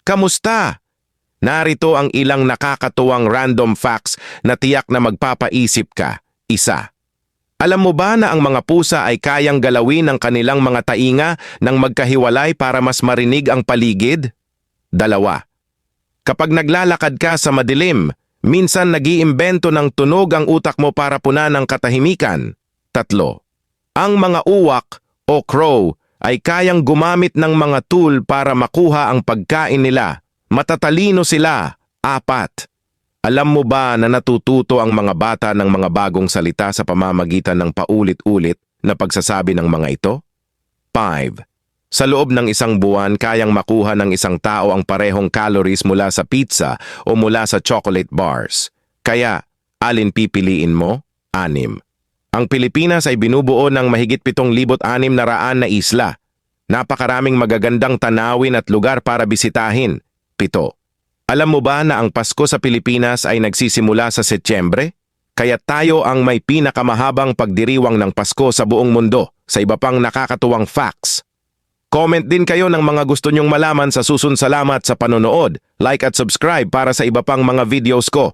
Kamusta? Narito ang ilang nakakatuwang random facts na tiyak na magpapaisip ka. Isa. Alam mo ba na ang mga pusa ay kayang galawin ang kanilang mga tainga nang magkahiwalay para mas marinig ang paligid? Dalawa. Kapag naglalakad ka sa madilim, minsan nag-iimbento ng tunog ang utak mo para punan ng katahimikan. Tatlo. Ang mga uwak o crow ay kayang gumamit ng mga tool para makuha ang pagkain nila. Matatalino sila. Apat. Alam mo ba na natututo ang mga bata ng mga bagong salita sa pamamagitan ng paulit-ulit na pagsasabi ng mga ito? 5. Sa loob ng isang buwan, kayang makuha ng isang tao ang parehong calories mula sa pizza o mula sa chocolate bars. Kaya, alin pipiliin mo? 6. Ang Pilipinas ay binubuo ng mahigit 7,600 na isla. Napakaraming magagandang tanawin at lugar para bisitahin. 7. Alam mo ba na ang Pasko sa Pilipinas ay nagsisimula sa Setyembre? Kaya tayo ang may pinakamahabang pagdiriwang ng Pasko sa buong mundo. Sa iba pang nakakatuwang facts. Comment din kayo ng mga gusto nyong malaman sa susunod. Salamat sa panonood. Like at subscribe para sa iba pang mga videos ko.